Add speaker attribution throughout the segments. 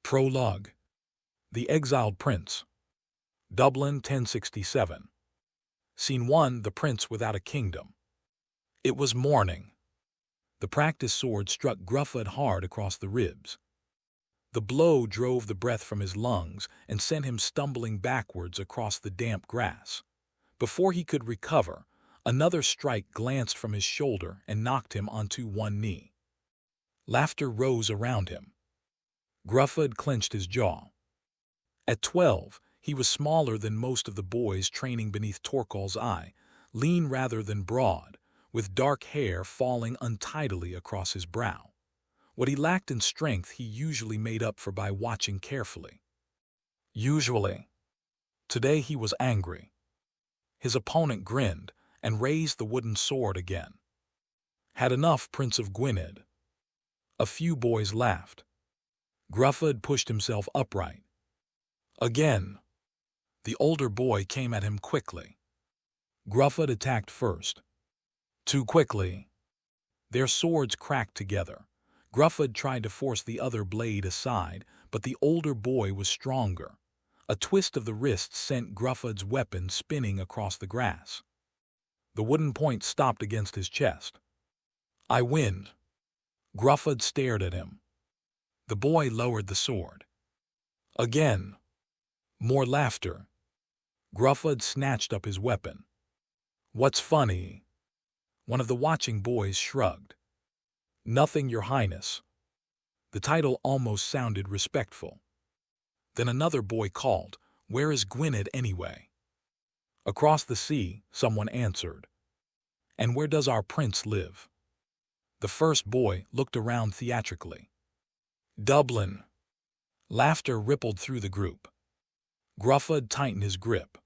Speaker 1: Prologue. The Exiled Prince. Dublin, 1067. Scene 1. The Prince Without a Kingdom. It was morning. The practiced sword struck Gruffud hard across the ribs. The blow drove the breath from his lungs and sent him stumbling backwards across the damp grass. Before he could recover, another strike glanced from his shoulder and knocked him onto one knee. Laughter rose around him. Gruffud clenched his jaw. At 12, he was smaller than most of the boys training beneath Torqual's eye, lean rather than broad, with dark hair falling untidily across his brow. What he lacked in strength he usually made up for by watching carefully. Usually. Today he was angry. His opponent grinned and raised the wooden sword again. Had enough, Prince of Gwynedd. A few boys laughed. Gruffud pushed himself upright. Again. The older boy came at him quickly. Gruffud attacked first. Too quickly. Their swords cracked together. Gruffud tried to force the other blade aside, but the older boy was stronger. A twist of the wrist sent Gruffud's weapon spinning across the grass. The wooden point stopped against his chest. I win. Gruffud stared at him. The boy lowered the sword. Again. More laughter. Gruffud snatched up his weapon. What's funny? One of the watching boys shrugged. Nothing, Your Highness. The title almost sounded respectful. Then another boy called, Where is Gwynedd anyway? Across the sea, someone answered. And where does our prince live? The first boy looked around theatrically. Dublin. Laughter rippled through the group. Gruffud tightened his grip.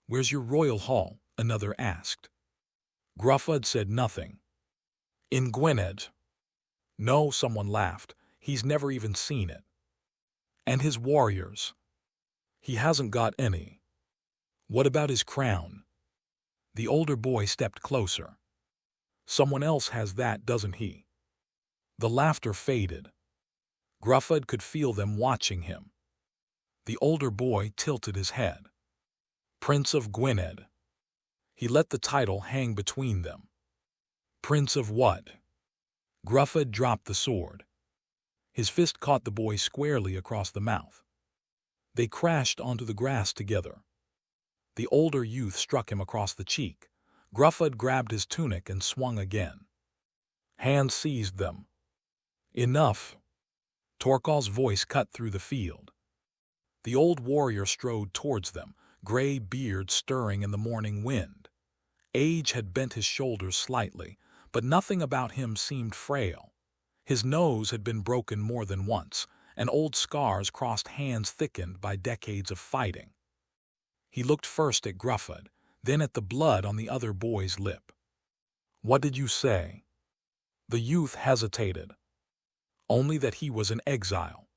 Speaker 1: Where's your royal hall? Another asked. Gruffud said nothing. In Gwynedd. No, someone laughed. He's never even seen it. And his warriors? He hasn't got any. What about his crown? The older boy stepped closer. Someone else has that, doesn't he? The laughter faded. Gruffud could feel them watching him. The older boy tilted his head. Prince of Gwynedd. He let the title hang between them. Prince of what? Gruffud dropped the sword. His fist caught the boy squarely across the mouth. They crashed onto the grass together. The older youth struck him across the cheek. Gruffud grabbed his tunic and swung again. Hands seized them. Enough. Torqual's voice cut through the field. The old warrior strode towards them, gray beard stirring in the morning wind. Age had bent his shoulders slightly, but nothing about him seemed frail. His nose had been broken more than once, and old scars crossed hands thickened by decades of fighting. He looked first at Gruffud, then at the blood on the other boy's lip. What did you say? The youth hesitated. Only that he was an exile.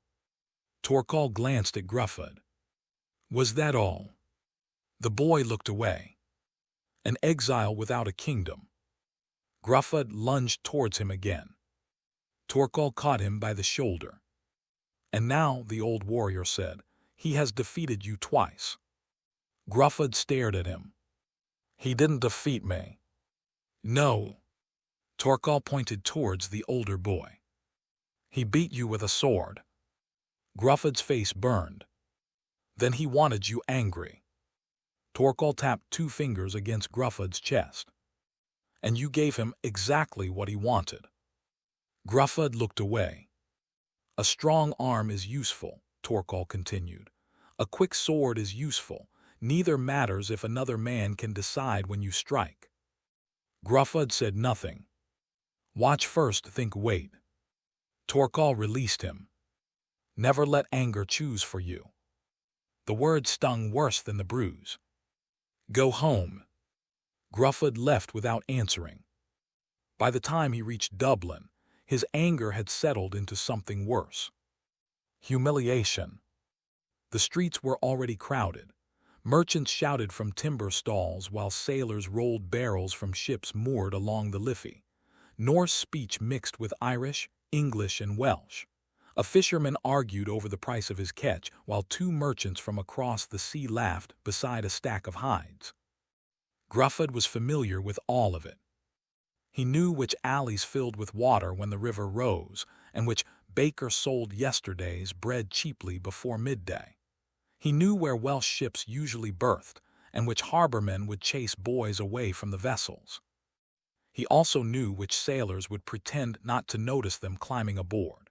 Speaker 1: Torqual glanced at Gruffud. Was that all? The boy looked away. An exile without a kingdom. Gruffud lunged towards him again. Torqual caught him by the shoulder. And now, the old warrior said, he has defeated you twice. Gruffud stared at him. He didn't defeat me. No. Torqual pointed towards the older boy. He beat you with a sword. Gruffud's face burned. Then he wanted you angry. Torqual tapped 2 fingers against Gruffud's chest. And you gave him exactly what he wanted. Gruffud looked away. A strong arm is useful, Torqual continued. A quick sword is useful. Neither matters if another man can decide when you strike. Gruffud said nothing. Watch first, think wait. Torqual released him. Never let anger choose for you. The word stung worse than the bruise. Go home. Gruffud left without answering. By the time he reached Dublin, his anger had settled into something worse. Humiliation. The streets were already crowded. Merchants shouted from timber stalls while sailors rolled barrels from ships moored along the Liffey. Norse speech mixed with Irish, English, and Welsh. A fisherman argued over the price of his catch, while two merchants from across the sea laughed beside a stack of hides. Gruffydd was familiar with all of it. He knew which alleys filled with water when the river rose, and which baker sold yesterday's bread cheaply before midday. He knew where Welsh ships usually berthed, and which harbormen would chase boys away from the vessels. He also knew which sailors would pretend not to notice them climbing aboard.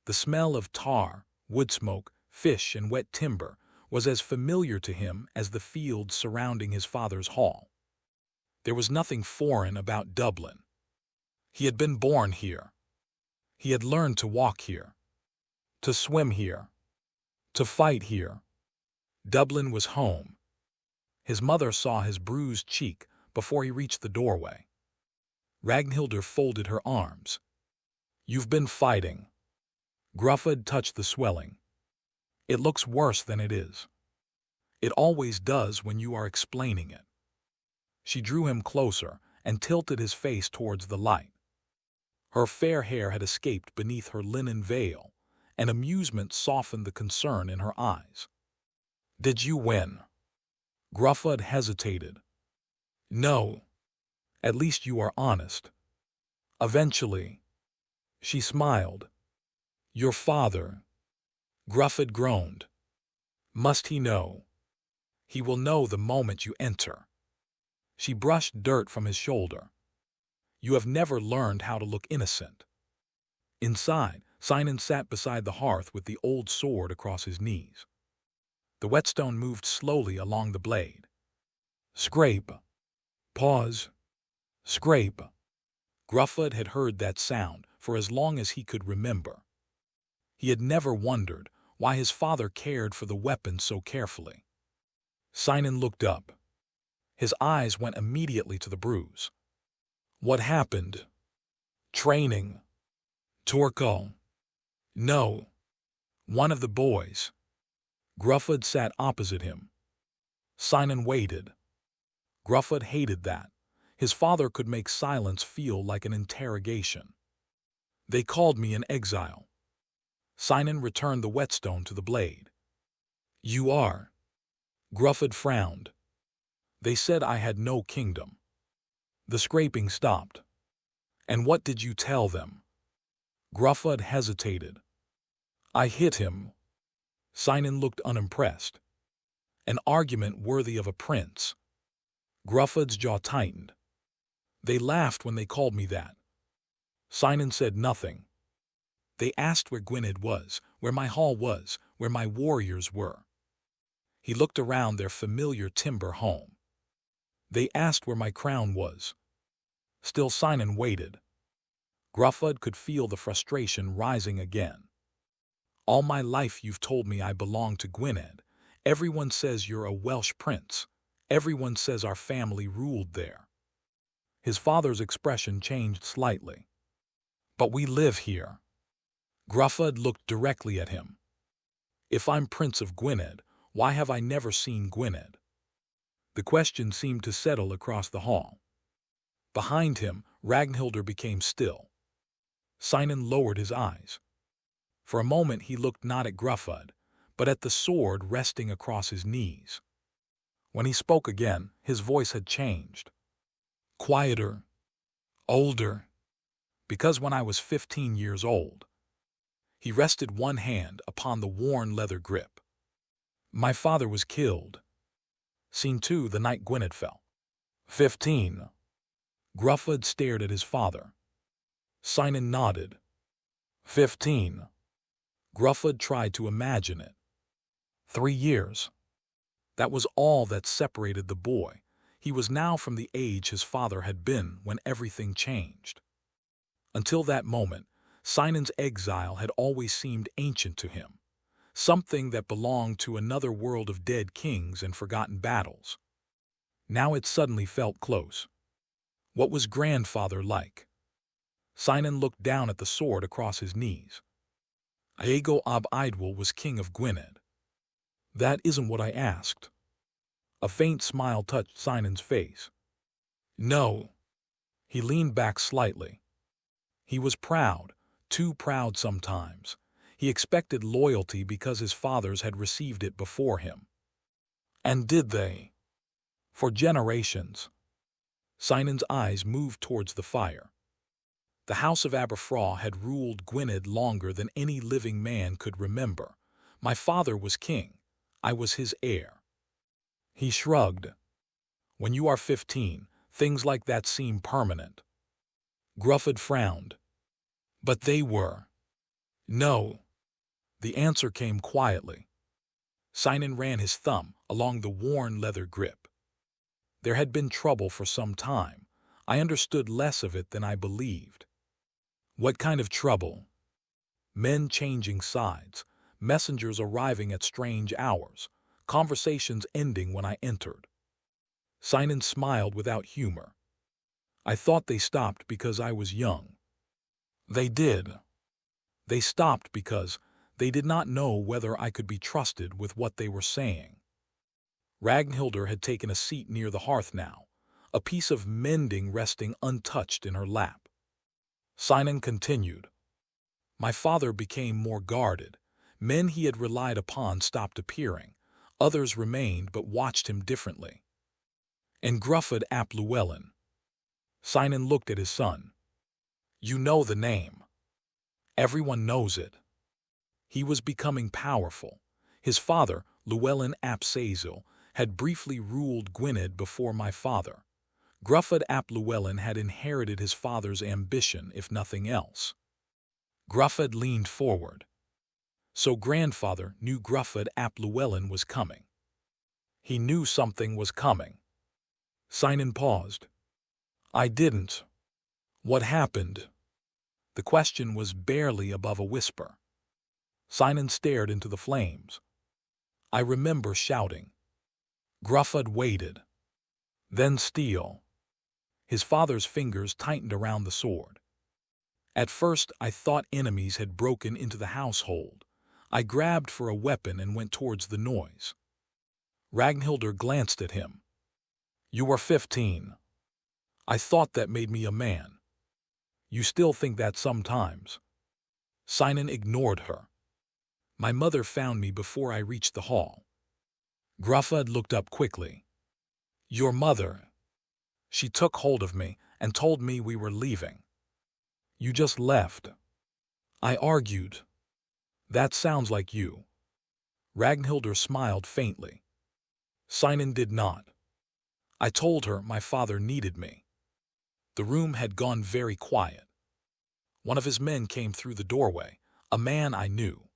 Speaker 1: The smell of tar, wood smoke, fish, and wet timber was as familiar to him as the fields surrounding his father's hall. There was nothing foreign about Dublin. He had been born here. He had learned to walk here, to swim here, to fight here. Dublin was home. His mother saw his bruised cheek before he reached the doorway. Ragnhildur folded her arms. "You've been fighting." Gruffydd touched the swelling. "It looks worse than it is. It always does when you are explaining it." She drew him closer and tilted his face towards the light. Her fair hair had escaped beneath her linen veil, and amusement softened the concern in her eyes. "Did you win?" Gruffydd hesitated. "No. At least you are honest." "Eventually." She smiled. "Your father." Gruffydd groaned. "Must he know?" "He will know the moment you enter." She brushed dirt from his shoulder. "You have never learned how to look innocent." Inside, Sinan sat beside the hearth with the old sword across his knees. The whetstone moved slowly along the blade. Scrape. Pause. Scrape. Gruffydd had heard that sound for as long as he could remember. He had never wondered why his father cared for the weapon so carefully. Sinan looked up. His eyes went immediately to the bruise. "What happened?" "Training." "Torkel." "No. One of the boys." Gruffydd sat opposite him. Sinan waited. Gruffydd hated that. His father could make silence feel like an interrogation. "They called me an exile." Sinan returned the whetstone to the blade. "You are." Gruffydd frowned. "They said I had no kingdom." The scraping stopped. "And what did you tell them?" Gruffydd hesitated. "I hit him." Sinan looked unimpressed. "An argument worthy of a prince." Gruffydd's jaw tightened. "They laughed when they called me that." Sinan said nothing. "They asked where Gwynedd was, where my hall was, where my warriors were." He looked around their familiar timber home. "They asked where my crown was." Still Sinan waited. Gruffydd could feel the frustration rising again. "All my life you've told me I belong to Gwynedd. Everyone says you're a Welsh prince. Everyone says our family ruled there." His father's expression changed slightly. "But we live here." Gruffydd looked directly at him. "If I'm Prince of Gwynedd, why have I never seen Gwynedd?" The question seemed to settle across the hall. Behind him, Ragnhildur became still. Sinan lowered his eyes. For a moment he looked not at Gruffydd, but at the sword resting across his knees. When he spoke again, his voice had changed. Quieter. Older. "Because when I was 15 years old." He rested one hand upon the worn leather grip. "My father was killed." Scene 2, the night Gwynedd fell. 15. Gruffydd stared at his father. Sinan nodded. 15. Gruffydd tried to imagine it. 3 years. That was all that separated the boy. He was now from the age his father had been when everything changed. Until that moment, Sinan's exile had always seemed ancient to him, something that belonged to another world of dead kings and forgotten battles. Now it suddenly felt close. What was grandfather like? Sinan looked down at the sword across his knees. Aego ab Idwal was king of Gwynedd. That isn't what I asked. A faint smile touched Sinan's face. No. He leaned back slightly. He was proud, too proud sometimes. He expected loyalty because his fathers had received it before him. And did they? For generations. Sinan's eyes moved towards the fire. The House of Aberffraw had ruled Gwynedd longer than any living man could remember. My father was king. I was his heir. He shrugged. When you are 15, things like that seem permanent. Gruffydd frowned. But they were. No. The answer came quietly. Sinan ran his thumb along the worn leather grip. There had been trouble for some time. I understood less of it than I believed. What kind of trouble? Men changing sides, messengers arriving at strange hours, conversations ending when I entered. Sinan smiled without humor. I thought they stopped because I was young. They did. They stopped because they did not know whether I could be trusted with what they were saying. Ragnhildr had taken a seat near the hearth now, a piece of mending resting untouched in her lap. Sinan continued. My father became more guarded. Men he had relied upon stopped appearing. Others remained but watched him differently. And Gruffydd ap Llewellyn. Sinan looked at his son. You know the name. Everyone knows it. He was becoming powerful. His father, Llewellyn ap Exile, had briefly ruled Gwynedd before my father. Gruffydd ap Llewellyn had inherited his father's ambition, if nothing else. Gruffydd leaned forward. So grandfather knew Gruffydd ap Llewellyn was coming. He knew something was coming. Sinan paused. I didn't. What happened? The question was barely above a whisper. Sinan stared into the flames. I remember shouting. Gruffydd waited. Then steel. His father's fingers tightened around the sword. At first, I thought enemies had broken into the household. I grabbed for a weapon and went towards the noise. Ragnhildr glanced at him. You were 15. I thought that made me a man. You still think that sometimes. Sinan ignored her. My mother found me before I reached the hall. Gruffydd looked up quickly. Your mother. She took hold of me and told me we were leaving. You just left. I argued. That sounds like you. Ragnhildr smiled faintly. Sinan did not. I told her my father needed me. The room had gone very quiet. One of his men came through the doorway, a man I knew.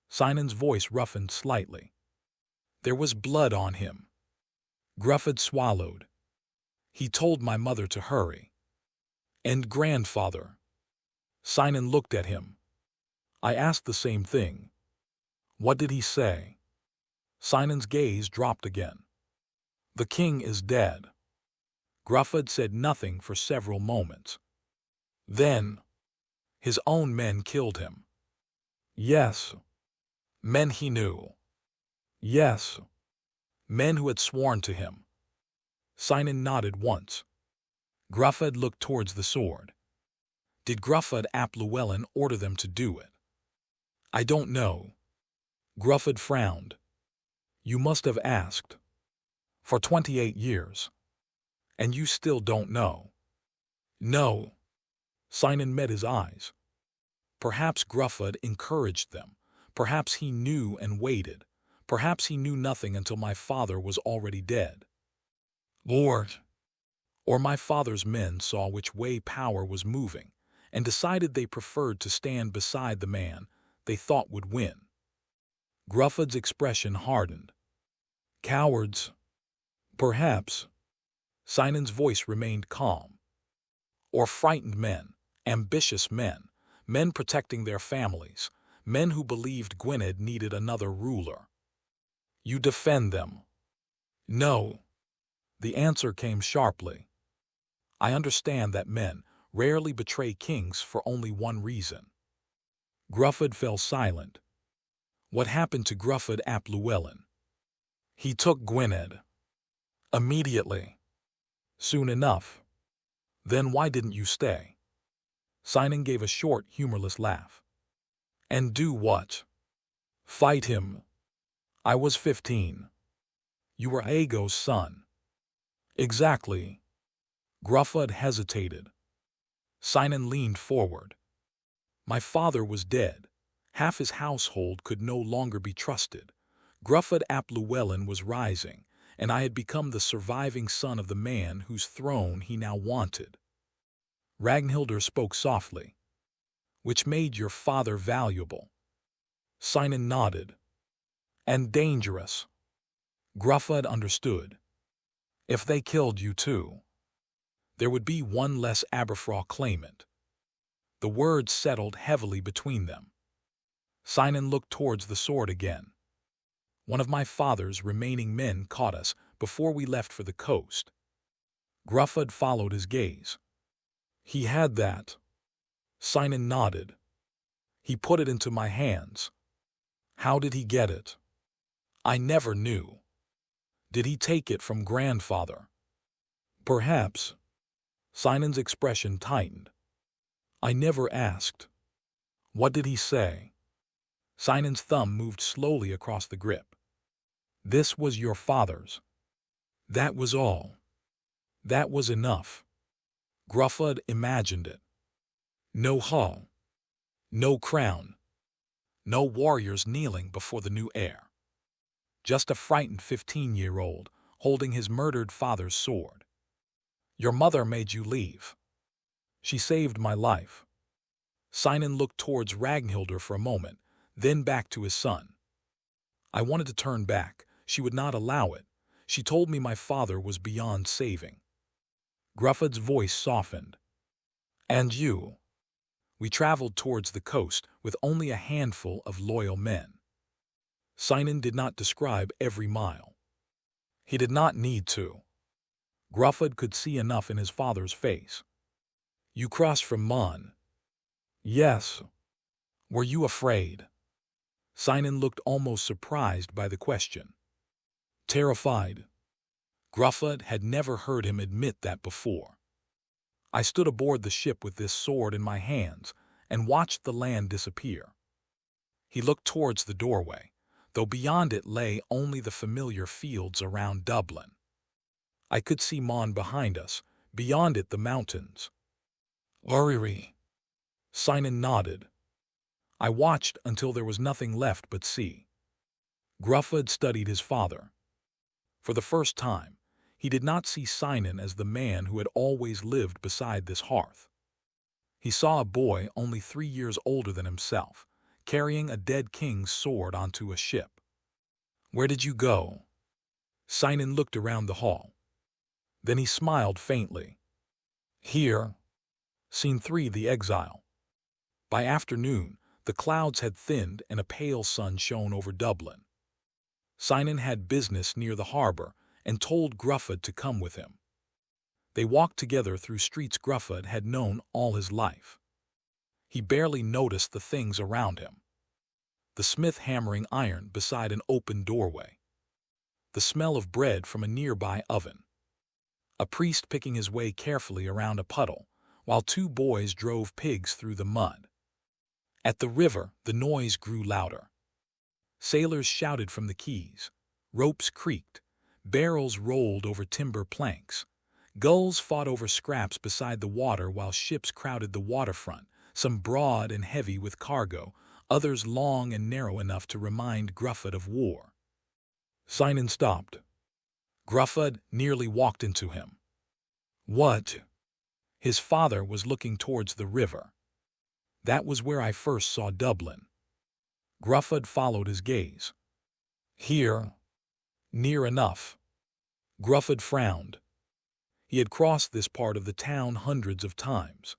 Speaker 1: Sinan's voice roughened slightly. There was blood on him. Gruffydd swallowed. He told my mother to hurry. And grandfather. Sinan looked at him. I asked the same thing. What did he say? Sinan's gaze dropped again. The king is dead. Gruffydd said nothing for several moments. Then, his own men killed him. Yes. Men he knew. Yes. Men who had sworn to him. Sinan nodded once. Gruffydd looked towards the sword. Did Gruffydd ap Llewellyn order them to do it? I don't know. Gruffydd frowned. You must have asked. For 28 years. And you still don't know. No. Sinan met his eyes. Perhaps Gruffydd encouraged them. Perhaps he knew and waited. Perhaps he knew nothing until my father was already dead. Or my father's men saw which way power was moving and decided they preferred to stand beside the man they thought would win. Gruffydd's expression hardened. Cowards. Perhaps. Sinan's voice remained calm. Or frightened men, ambitious men, men protecting their families, men who believed Gwynedd needed another ruler. You defend them. No. The answer came sharply. I understand that men rarely betray kings for only one reason. Gruffydd fell silent. What happened to Gruffydd ap Llewellyn? He took Gwynedd. Immediately. Soon enough. Then why didn't you stay? Sinan gave a short, humorless laugh. And do what? Fight him. I was 15. You were Aego's son. Exactly. Gruffud hesitated. Sinon leaned forward. My father was dead. Half his household could no longer be trusted. Gruffud ap Llewellyn was rising, and I had become the surviving son of the man whose throne he now wanted. Ragnhildr spoke softly. Which made your father valuable. Sinon nodded. And dangerous. Gruffud understood. If they killed you too, there would be one less Aberffraw claimant. The words settled heavily between them. Sinon looked towards the sword again. One of my father's remaining men caught us before we left for the coast. Gruffud followed his gaze. He had that. Sinon nodded. He put it into my hands. How did he get it? I never knew. Did he take it from grandfather? Perhaps. Sinon's expression tightened. I never asked. What did he say? Sinon's thumb moved slowly across the grip. This was your father's. That was all. That was enough. Gruffud imagined it. No hall. No crown. No warriors kneeling before the new heir. Just a frightened 15-year-old holding his murdered father's sword. Your mother made you leave. She saved my life. Sinon looked towards Ragnhildr for a moment, then back to his son. I wanted to turn back. She would not allow it. She told me my father was beyond saving. Gruffud's voice softened. And you? We traveled towards the coast with only a handful of loyal men. Sinon did not describe every mile. He did not need to. Gruffud could see enough in his father's face. You crossed from Mon. Yes. Were you afraid? Sinon looked almost surprised by the question. Terrified. Gruffud had never heard him admit that before. I stood aboard the ship with this sword in my hands and watched the land disappear. He looked towards the doorway, though beyond it lay only the familiar fields around Dublin. I could see Mon behind us, beyond it the mountains. Oriri. Sinon nodded. I watched until there was nothing left but sea. Gruffud studied his father. For the first time, he did not see Sinon as the man who had always lived beside this hearth. He saw a boy only 3 years older than himself, carrying a dead king's sword onto a ship. Where did you go? Sinon looked around the hall. Then he smiled faintly. Here. Scene 3, The Exile. By afternoon, the clouds had thinned and a pale sun shone over Dublin. Sinon had business near the harbor and told Gruffud to come with him. They walked together through streets Gruffud had known all his life. He barely noticed the things around him. The smith hammering iron beside an open doorway. The smell of bread from a nearby oven. A priest picking his way carefully around a puddle, while 2 boys drove pigs through the mud. At the river, the noise grew louder. Sailors shouted from the quays. Ropes creaked. Barrels rolled over timber planks. Gulls fought over scraps beside the water while ships crowded the waterfront, some broad and heavy with cargo, others long and narrow enough to remind Gruffud of war. Sinon stopped. Gruffud nearly walked into him. What? His father was looking towards the river. That was where I first saw Dublin. Gruffud followed his gaze. Here. Near enough. Gruffud frowned. He had crossed this part of the town hundreds of times.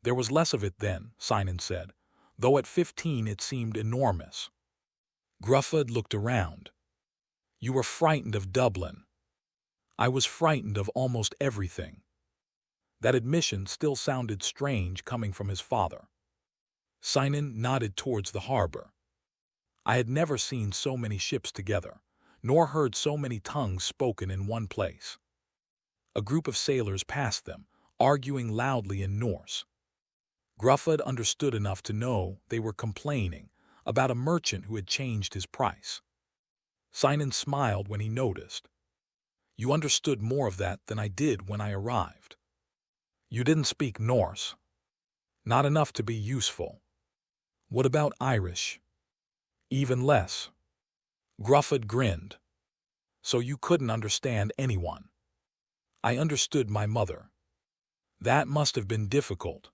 Speaker 1: There was less of it then, Sinon said, though at 15 it seemed enormous. Gruffud looked around. You were frightened of Dublin. I was frightened of almost everything. That admission still sounded strange coming from his father. Sinon nodded towards the harbor. I had never seen so many ships together, nor heard so many tongues spoken in one place. A group of sailors passed them, arguing loudly in Norse. Gruffud understood enough to know they were complaining about a merchant who had changed his price. Sinan smiled when he noticed. You understood more of that than I did when I arrived. You didn't speak Norse. Not enough to be useful. What about Irish? Even less. Gruffud grinned. So you couldn't understand anyone. I understood my mother. That must have been difficult.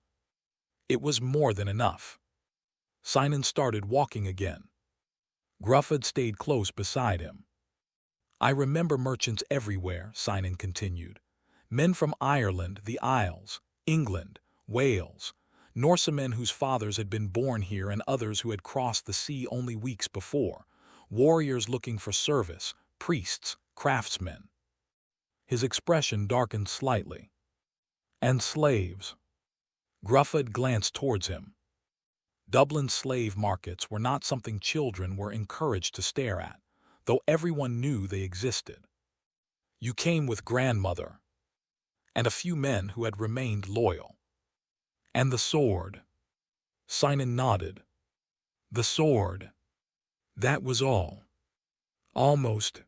Speaker 1: It was more than enough. Sinan started walking again. Gruffud stayed close beside him. I remember merchants everywhere, Sinan continued. Men from Ireland, the Isles, England, Wales, Norsemen whose fathers had been born here and others who had crossed the sea only weeks before, warriors looking for service, priests, craftsmen. His expression darkened slightly. And slaves. Gruffud glanced towards him. Dublin's slave markets were not something children were encouraged to stare at, though everyone knew they existed. You came with grandmother, and a few men who had remained loyal. And the sword. Sinan nodded. The sword. That was all. Almost.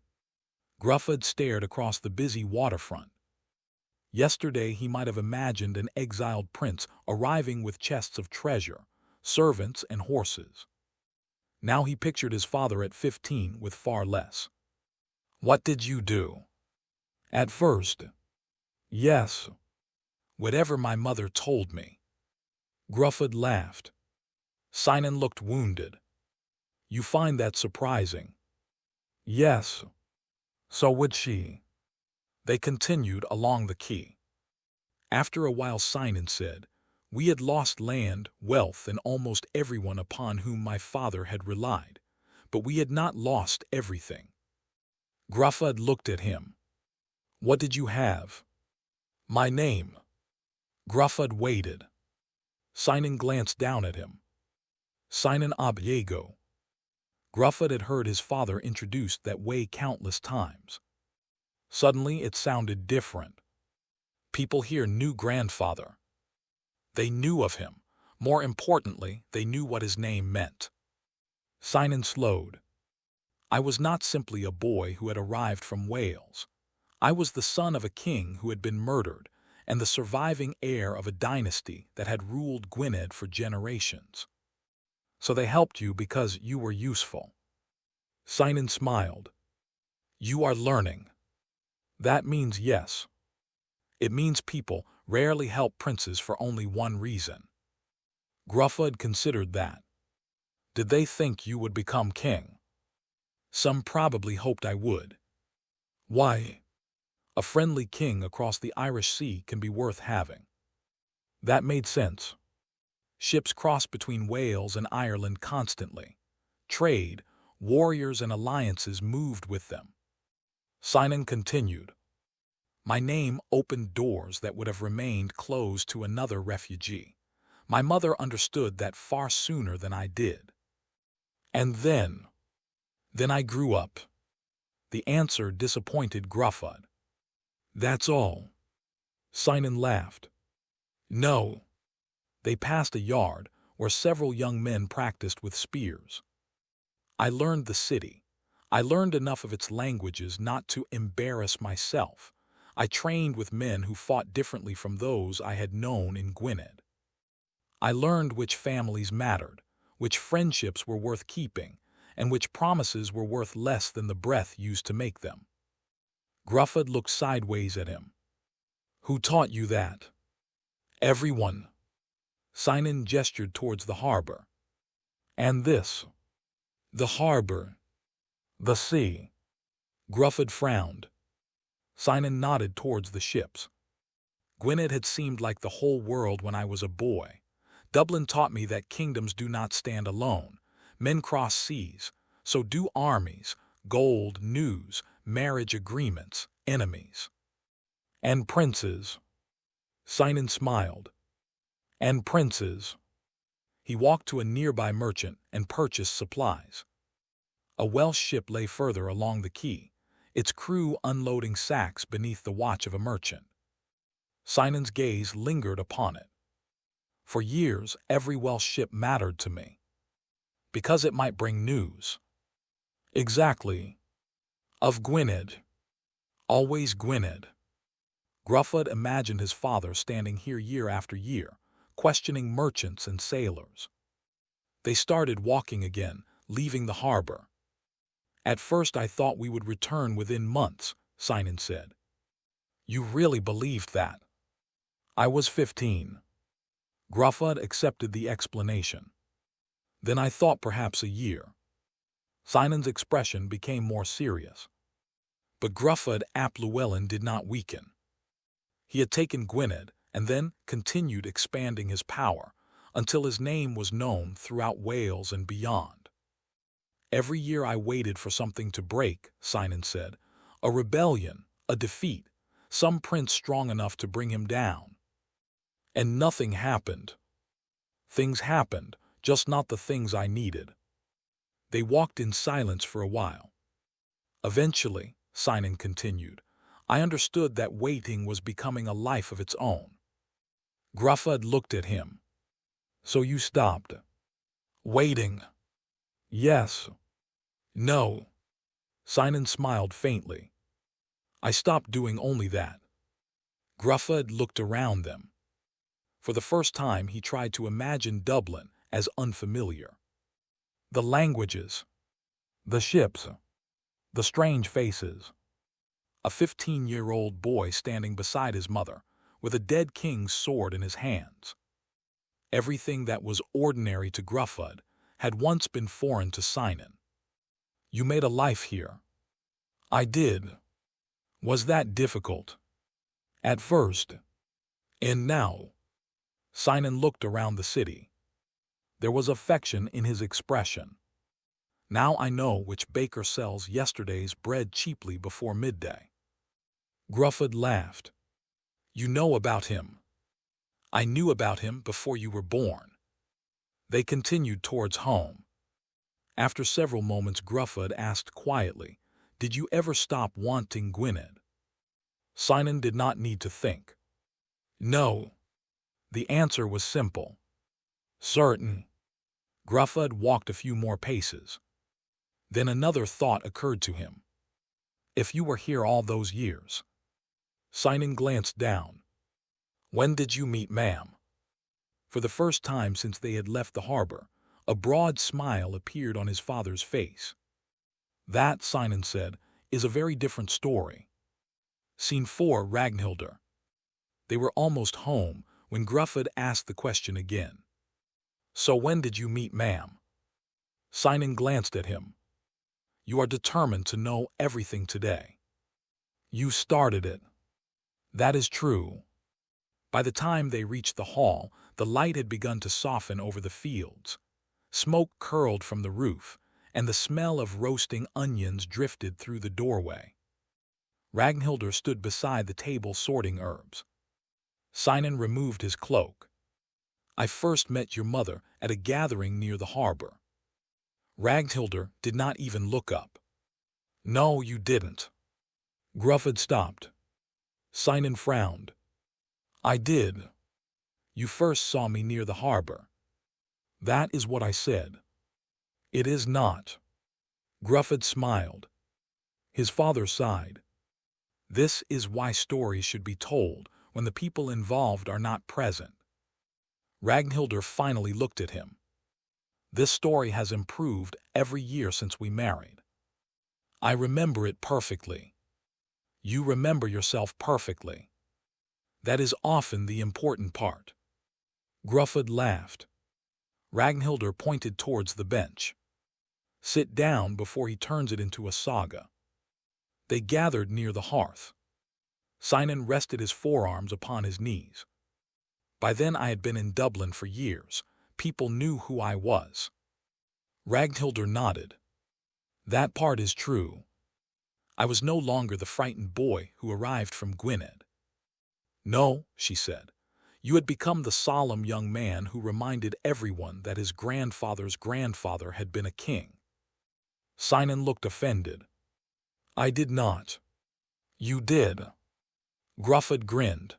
Speaker 1: Gruffud stared across the busy waterfront. Yesterday he might have imagined an exiled prince arriving with chests of treasure, servants and horses. Now he pictured his father at 15 with far less. What did you do? At first. Yes. Whatever my mother told me. Gruffud laughed. Sinan looked wounded. You find that surprising? Yes. So would she. They continued along the quay. After a while Sinan said, we had lost land, wealth, and almost everyone upon whom my father had relied, but we had not lost everything. Gruffud looked at him. What did you have? My name. Gruffud waited. Sinan glanced down at him. Sinan Aberffraw. Gruffud had heard his father introduced that way countless times. Suddenly it sounded different. People here knew grandfather. They knew of him. More importantly, they knew what his name meant. Sinan slowed. I was not simply a boy who had arrived from Wales. I was the son of a king who had been murdered and the surviving heir of a dynasty that had ruled Gwynedd for generations. So they helped you because you were useful. Sinan smiled. You are learning. That means yes. It means people rarely help princes for only one reason. Gruffud considered that. Did they think you would become king? Some probably hoped I would. Why? A friendly king across the Irish Sea can be worth having. That made sense. Ships crossed between Wales and Ireland constantly. Trade, warriors, and alliances moved with them. Sinan continued. My name opened doors that would have remained closed to another refugee. My mother understood that far sooner than I did. And then I grew up. The answer disappointed Gruffud. That's all. Sinan laughed. No. They passed a yard where several young men practiced with spears. I learned the city. I learned enough of its languages not to embarrass myself. I trained with men who fought differently from those I had known in Gwynedd. I learned which families mattered, which friendships were worth keeping, and which promises were worth less than the breath used to make them. Gruffud looked sideways at him. Who taught you that? Everyone. Sinan gestured towards the harbor. And this? The harbor. The sea. Gruffud frowned. Sinan nodded towards the ships. Gwynedd had seemed like the whole world when I was a boy. Dublin taught me that kingdoms do not stand alone. Men cross seas, so do armies, gold, news, marriage agreements, enemies. And princes. Sinan smiled. And princes. He walked to a nearby merchant and purchased supplies. A Welsh ship lay further along the quay, its crew unloading sacks beneath the watch of a merchant. Sinan's gaze lingered upon it. For years, every Welsh ship mattered to me, because it might bring news. Exactly. Of Gwynedd. Always Gwynedd. Gruffydd imagined his father standing here year after year, questioning merchants and sailors. They started walking again, leaving the harbor. At first I thought we would return within months, Sinan said. You really believed that? I was 15. Gruffydd accepted the explanation. Then I thought perhaps a year. Sinan's expression became more serious. But Gruffydd ap Llewellyn did not weaken. He had taken Gwynedd and then continued expanding his power until his name was known throughout Wales and beyond. Every year I waited for something to break, Sinan said. A rebellion, a defeat, some prince strong enough to bring him down. And nothing happened. Things happened, just not the things I needed. They walked in silence for a while. Eventually, Sinan continued, I understood that waiting was becoming a life of its own. Gruffydd looked at him. So you stopped? Waiting? Yes. No. Sinan smiled faintly. I stopped doing only that. Gruffydd looked around them. For the first time he tried to imagine Dublin as unfamiliar. The languages, the ships, the strange faces. A 15-year-old boy standing beside his mother, with a dead king's sword in his hands. Everything that was ordinary to Gruffydd had once been foreign to Sinan. You made a life here. I did. Was that difficult? At first. And now? Sinan looked around the city. There was affection in his expression. Now I know which baker sells yesterday's bread cheaply before midday. Gruffydd laughed. You know about him. I knew about him before you were born. They continued towards home. After several moments, Gruffydd asked quietly, Did you ever stop wanting Gwynedd? Sinan did not need to think. No. The answer was simple. Certain. Gruffydd walked a few more paces. Then another thought occurred to him. If you were here all those years. Sinan glanced down. When did you meet ma'am? For the first time since they had left the harbor, a broad smile appeared on his father's face. That, Sinan said, is a very different story. Scene 4, Ragnhildr. They were almost home when Gruffydd asked the question again. So when did you meet ma'am? Sinan glanced at him. You are determined to know everything today. You started it. That is true. By the time they reached the hall, the light had begun to soften over the fields. Smoke curled from the roof, and the smell of roasting onions drifted through the doorway. Ragnhildr stood beside the table sorting herbs. Sinan removed his cloak. I first met your mother at a gathering near the harbor. Ragnhildr did not even look up. No, you didn't. Gruffydd stopped. Sinan frowned. I did. You first saw me near the harbor. That is what I said. It is not. Gruffydd smiled. His father sighed. This is why stories should be told when the people involved are not present. Ragnhildr finally looked at him. This story has improved every year since we married. I remember it perfectly. You remember yourself perfectly. That is often the important part. Gruffydd laughed. Ragnhildr pointed towards the bench. Sit down before he turns it into a saga. They gathered near the hearth. Sinan rested his forearms upon his knees. By then I had been in Dublin for years. People knew who I was. Ragnhildr nodded. That part is true. I was no longer the frightened boy who arrived from Gwynedd. No, she said. You had become the solemn young man who reminded everyone that his grandfather's grandfather had been a king. Sinan looked offended. I did not. You did. Gruffydd grinned.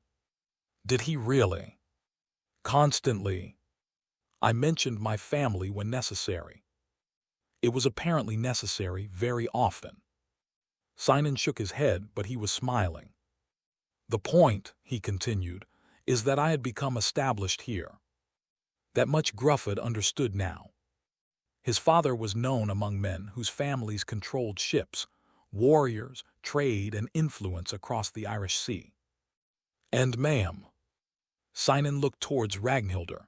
Speaker 1: Did he really? Constantly. I mentioned my family when necessary. It was apparently necessary very often. Sinan shook his head, but he was smiling. The point, he continued, is that I had become established here. That much Gruffydd understood now. His father was known among men whose families controlled ships, warriors, trade, and influence across the Irish Sea. And ma'am, Sinan looked towards Ragnhildr.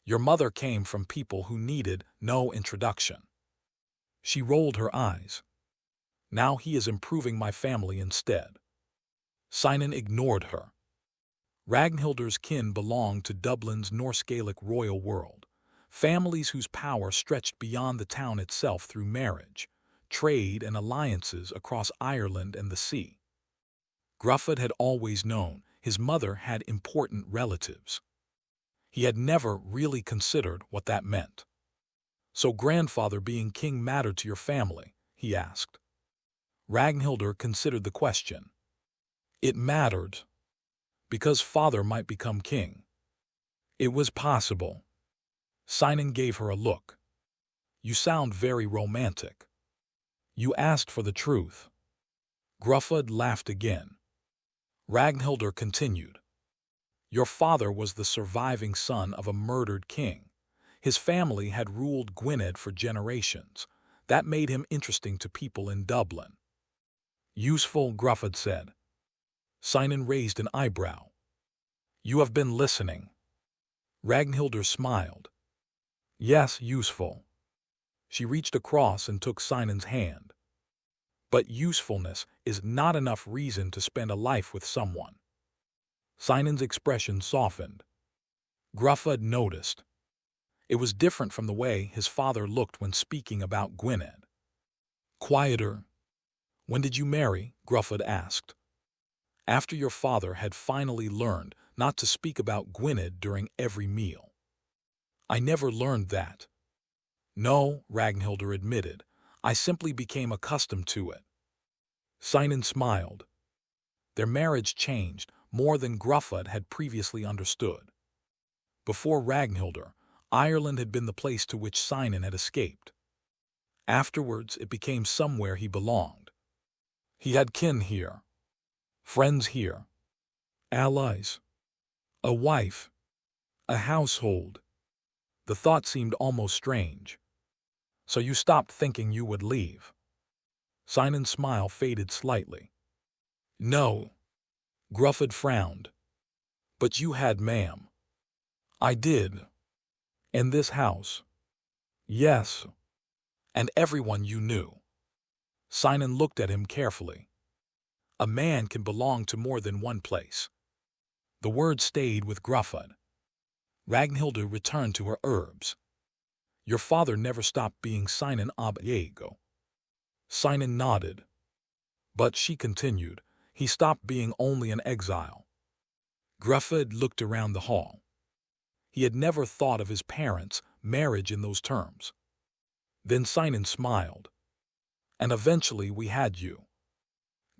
Speaker 1: Your mother came from people who needed no introduction. She rolled her eyes. Now he is improving my family instead. Sinan ignored her. Ragnhildr's kin belonged to Dublin's Norse Gaelic royal world, families whose power stretched beyond the town itself through marriage, trade, and alliances across Ireland and the sea. Gruffydd had always known his mother had important relatives. He had never really considered what that meant. So grandfather being king mattered to your family, he asked. Ragnhildr considered the question. It mattered, because father might become king. It was possible. Sinan gave her a look. You sound very romantic. You asked for the truth. Gruffydd laughed again. Ragnhildr continued. Your father was the surviving son of a murdered king. His family had ruled Gwynedd for generations. That made him interesting to people in Dublin. Useful, Gruffydd said. Sinan raised an eyebrow. You have been listening. Ragnhildr smiled. Yes, useful. She reached across and took Sinan's hand. But usefulness is not enough reason to spend a life with someone. Sinan's expression softened. Gruffydd noticed. It was different from the way his father looked when speaking about Gwynedd. Quieter. When did you marry? Gruffydd asked. After your father had finally learned not to speak about Gwynedd during every meal. I never learned that. No, Ragnhildr admitted. I simply became accustomed to it. Sinan smiled. Their marriage changed more than Gruffydd had previously understood. Before Ragnhildr, Ireland had been the place to which Sinan had escaped. Afterwards, it became somewhere he belonged. He had kin here, friends here, allies, a wife, a household. The thought seemed almost strange. So you stopped thinking you would leave. Sinan's smile faded slightly. No. Gruffydd frowned. But you had, ma'am. I did. In this house. Yes. And everyone you knew. Sinan looked at him carefully. A man can belong to more than one place. The word stayed with Gruffydd. Ragnhildr returned to her herbs. Your father never stopped being Sinan ab Iago. Sinan nodded. But she continued, he stopped being only an exile. Gruffydd looked around the hall. He had never thought of his parents' marriage in those terms. Then Sinan smiled. And eventually we had you.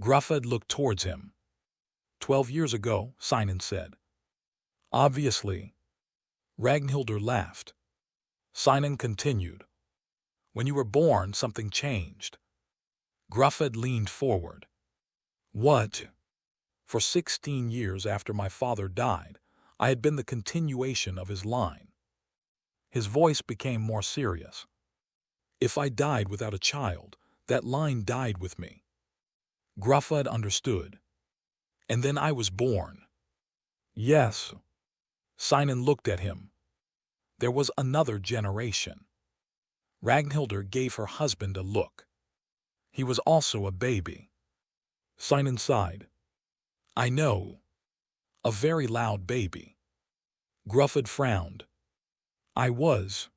Speaker 1: Gruffydd looked towards him. 12 years ago, Sinan said. Obviously. Ragnhildr laughed. Sinan continued. When you were born, something changed. Gruffydd leaned forward. What? For 16 years after my father died, I had been the continuation of his line. His voice became more serious. If I died without a child, that line died with me. Gruffydd understood. And then I was born. Yes. Sinan looked at him. There was another generation. Ragnhildr gave her husband a look. He was also a baby. Sinan sighed. I know. A very loud baby. Gruffydd frowned. I was.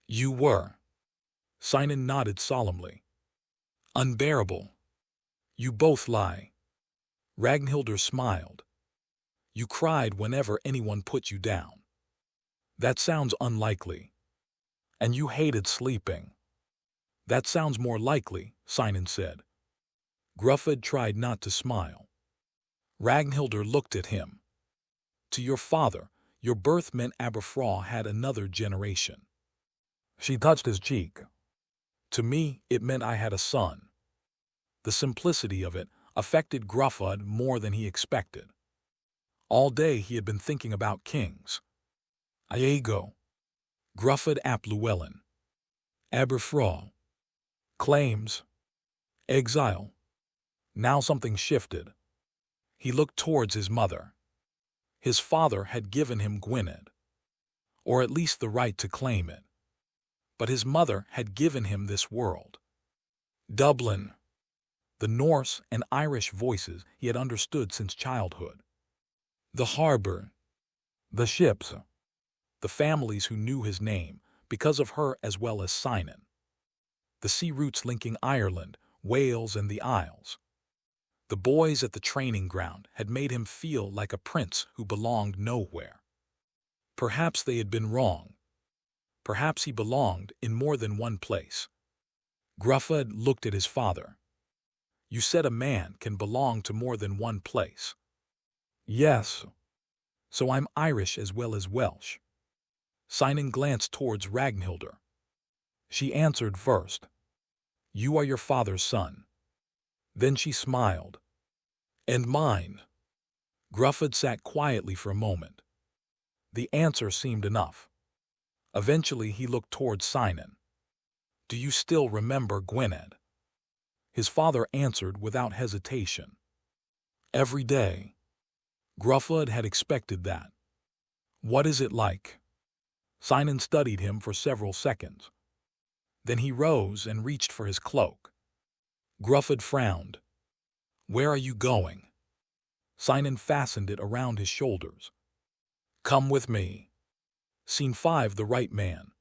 Speaker 1: You were. Sinan nodded solemnly. Unbearable. You both lie. Ragnhildr smiled. You cried whenever anyone put you down. That sounds unlikely. And you hated sleeping. That sounds more likely, Sinan said. Gruffydd tried not to smile. Ragnhildr looked at him. To your father, Your birth meant Aberffraw had another generation. She touched his cheek. To me, it meant I had a son. The simplicity of it affected Gruffud more than he expected. All day he had been thinking about kings. Iago, Gruffud ap Llewellyn, Aberffraw, claims, exile. Now something shifted. He looked towards his mother. His father had given him Gwynedd, or at least the right to claim it. But his mother had given him this world. Dublin, the Norse and Irish voices he had understood since childhood. The harbor, the ships, the families who knew his name because of her as well as Cynan. The sea routes linking Ireland, Wales, and the Isles. The boys at the training ground had made him feel like a prince who belonged nowhere. Perhaps they had been wrong. Perhaps he belonged in more than one place. Gruffud looked at his father. You said a man can belong to more than one place. Yes. So I'm Irish as well as Welsh. Cynan glanced towards Ragnhildr. She answered first. You are your father's son. Then she smiled. And mine. Gruffud sat quietly for a moment. The answer seemed enough. Eventually he looked towards Cynan. Do you still remember Gwynedd? His father answered without hesitation. Every day. Gruffud had expected that. What is it like? Cynan studied him for several seconds. Then he rose and reached for his cloak. Gruffud frowned. Where are you going? Cynan fastened it around his shoulders. Come with me. Scene 5, The Right Man.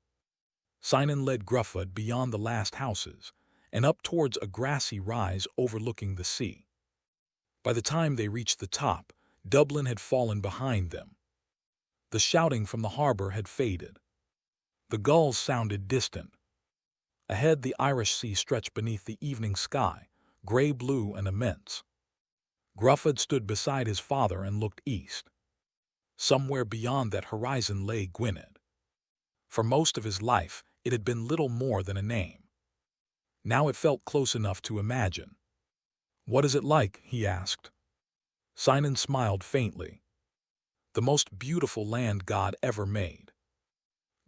Speaker 1: Cynan led Gruffud beyond the last houses and up towards a grassy rise overlooking the sea. By the time they reached the top, Dublin had fallen behind them. The shouting from the harbor had faded. The gulls sounded distant. Ahead, the Irish Sea stretched beneath the evening sky, gray-blue and immense. Gruffud stood beside his father and looked east. Somewhere beyond that horizon lay Gwynedd. For most of his life, it had been little more than a name. Now it felt close enough to imagine. What is it like? He asked. Cynan smiled faintly. The most beautiful land God ever made.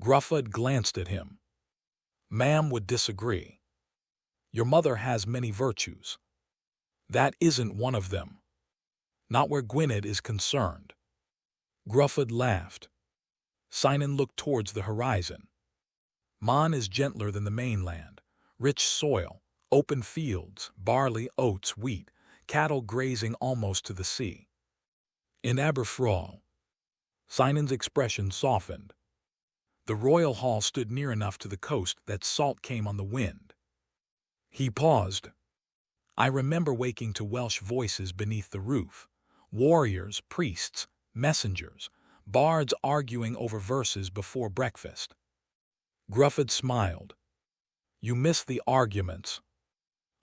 Speaker 1: Gruffud glanced at him. Ma'am would disagree. Your mother has many virtues. That isn't one of them. Not where Gwynedd is concerned. Gruffud laughed. Cynan looked towards the horizon. Mon is gentler than the mainland. Rich soil, open fields, barley, oats, wheat, cattle grazing almost to the sea. In Aberffraw, Cynan's expression softened. The royal hall stood near enough to the coast that salt came on the wind. He paused. I remember waking to Welsh voices beneath the roof. Warriors, priests, messengers, bards arguing over verses before breakfast. Gruffud smiled. You miss the arguments.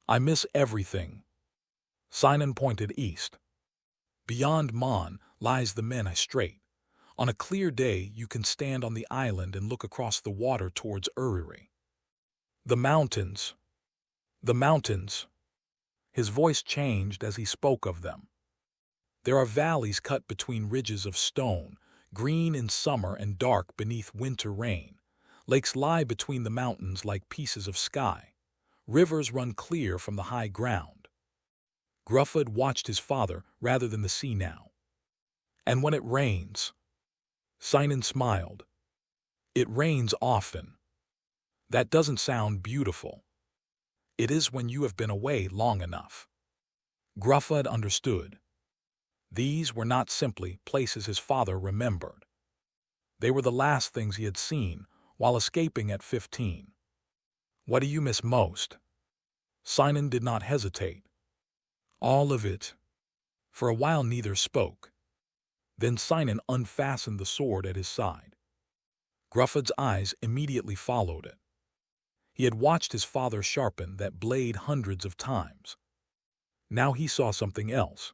Speaker 1: I miss everything. Cynan pointed east. Beyond Mon lies the Menai Strait. On a clear day, you can stand on the island and look across the water towards Uriri. The mountains. The mountains. His voice changed as he spoke of them. There are valleys cut between ridges of stone, green in summer and dark beneath winter rain. Lakes lie between the mountains like pieces of sky. Rivers run clear from the high ground. Gruffud watched his father rather than the sea now. And when it rains? Cynan smiled. It rains often. That doesn't sound beautiful. It is when you have been away long enough. Gruffud understood. These were not simply places his father remembered. They were the last things he had seen while escaping at 15. What do you miss most? Cynan did not hesitate. All of it. For a while neither spoke. Then Cynan unfastened the sword at his side. Gruffud's eyes immediately followed it. He had watched his father sharpen that blade hundreds of times. Now he saw something else.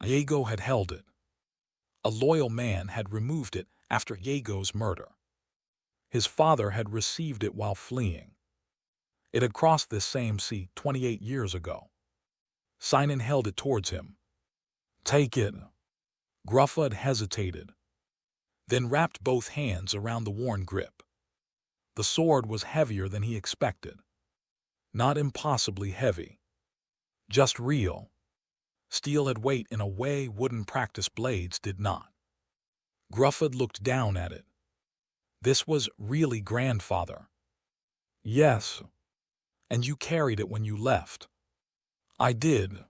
Speaker 1: Iago had held it. A loyal man had removed it after Iago's murder. His father had received it while fleeing. It had crossed this same sea 28 years ago. Sinan held it towards him. "Take it." Gruffud hesitated, then wrapped both hands around the worn grip. The sword was heavier than he expected. Not impossibly heavy. Just real. Steel had weight in a way wooden practice blades did not. Gruffud looked down at it. This was really grandfather. "Yes. And you carried it when you left." "I did."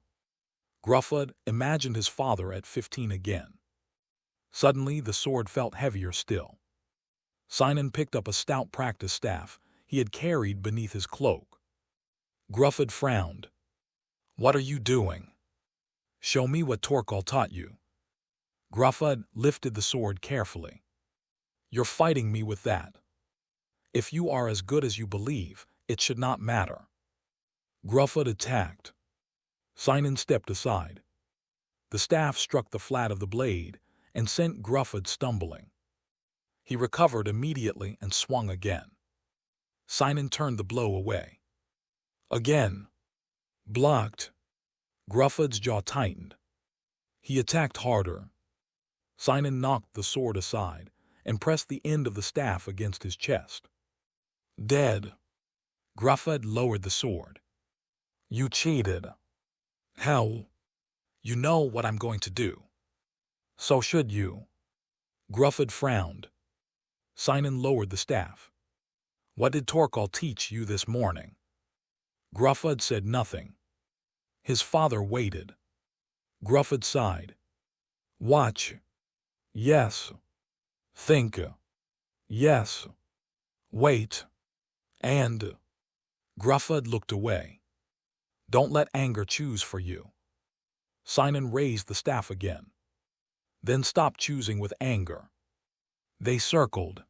Speaker 1: Gruffud imagined his father at 15 again. Suddenly the sword felt heavier still. Sinan picked up a stout practice staff he had carried beneath his cloak. Gruffud frowned. "What are you doing?" "Show me what Torkal taught you." Gruffud lifted the sword carefully. "You're fighting me with that. If you are as good as you believe, it should not matter." Gruffud attacked. Sinan stepped aside. The staff struck the flat of the blade and sent Gruffud stumbling. He recovered immediately and swung again. Sinan turned the blow away. Again. Blocked. Gruffud's jaw tightened. He attacked harder. Sinan knocked the sword aside and pressed the end of the staff against his chest. "Dead." Gruffud lowered the sword. "You cheated." "How?" "You know what I'm going to do." "So should you." Gruffud frowned. Sinan lowered the staff. "What did Torkal teach you this morning?" Gruffud said nothing. His father waited. Gruffud sighed. "Watch." "Yes." "Think." "Yes." "Wait." And Gruffud looked away. "Don't let anger choose for you." Sinan raised the staff again. Then stopped choosing with anger. They circled.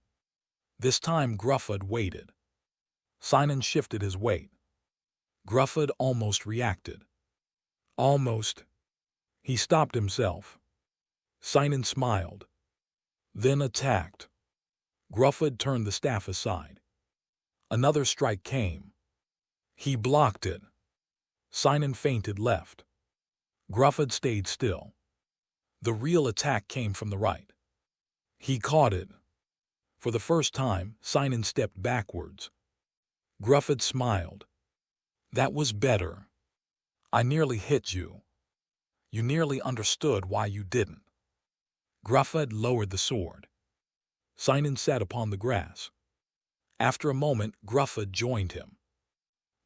Speaker 1: This time Gruffud waited. Sinan shifted his weight. Gruffud almost reacted. Almost. He stopped himself. Sinan smiled. Then attacked. Gruffud turned the staff aside. Another strike came. He blocked it. Sinan feinted left. Gruffud stayed still. The real attack came from the right. He caught it. For the first time, Sinan stepped backwards. Gruffud smiled. "That was better. I nearly hit you. You nearly understood why you didn't." Gruffud lowered the sword. Sinan sat upon the grass. After a moment, Gruffud joined him.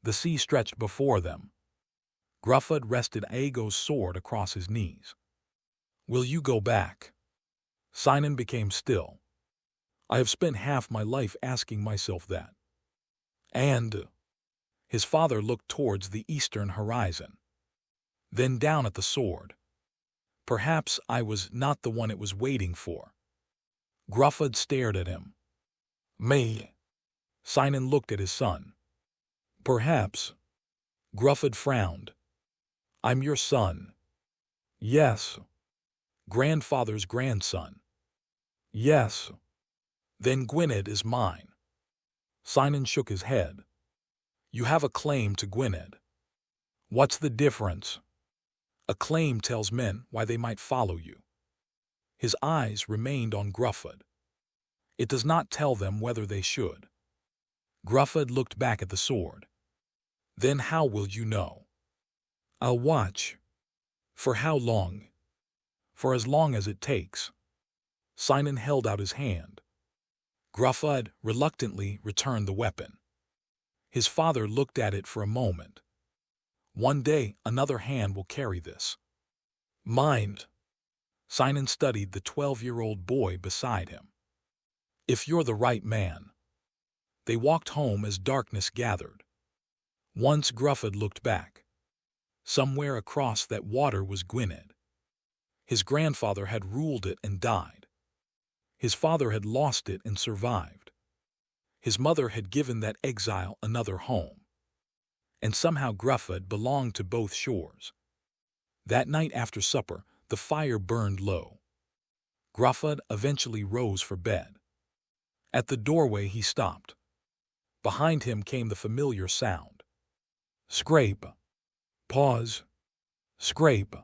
Speaker 1: The sea stretched before them. Gruffud rested Iago's sword across his knees. "Will you go back?" Sinan became still. "I have spent half my life asking myself that." And his father looked towards the eastern horizon. Then down at the sword. "Perhaps I was not the one it was waiting for." Gruffud stared at him. "Me?" Sinan looked at his son. "Perhaps." Gruffud frowned. "I'm your son." "Yes." "Grandfather's grandson." "Yes." "Then Gwynedd is mine." Sinan shook his head. "You have a claim to Gwynedd." "What's the difference?" "A claim tells men why they might follow you." His eyes remained on Gruffud. "It does not tell them whether they should." Gruffud looked back at the sword. "Then how will you know?" "I'll watch." "For how long?" "For as long as it takes." Sinan held out his hand. Gruffud reluctantly returned the weapon. His father looked at it for a moment. "One day another hand will carry this." "Mind." Sinan studied the 12-year-old boy beside him. "If you're the right man." They walked home as darkness gathered. Once Gruffud looked back. Somewhere across that water was Gwynedd. His grandfather had ruled it and died. His father had lost it and survived. His mother had given that exile another home. And somehow Gruffud belonged to both shores. That night after supper, the fire burned low. Gruffydd eventually rose for bed. At the doorway he stopped. Behind him came the familiar sound. Scrape. Pause. Scrape.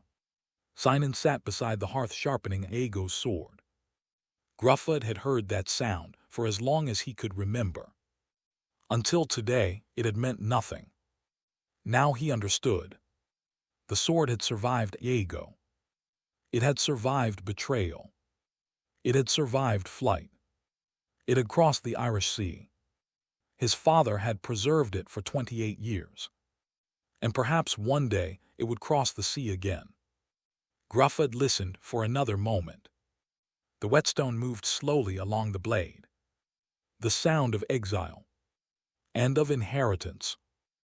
Speaker 1: Sinan sat beside the hearth sharpening Aego's sword. Gruffydd had heard that sound for as long as he could remember. Until today, it had meant nothing. Now he understood. The sword had survived Aego. It had survived betrayal. It had survived flight. It had crossed the Irish Sea. His father had preserved it for 28 years. And perhaps one day it would cross the sea again. Gruffydd listened for another moment. The whetstone moved slowly along the blade. The sound of exile and of inheritance.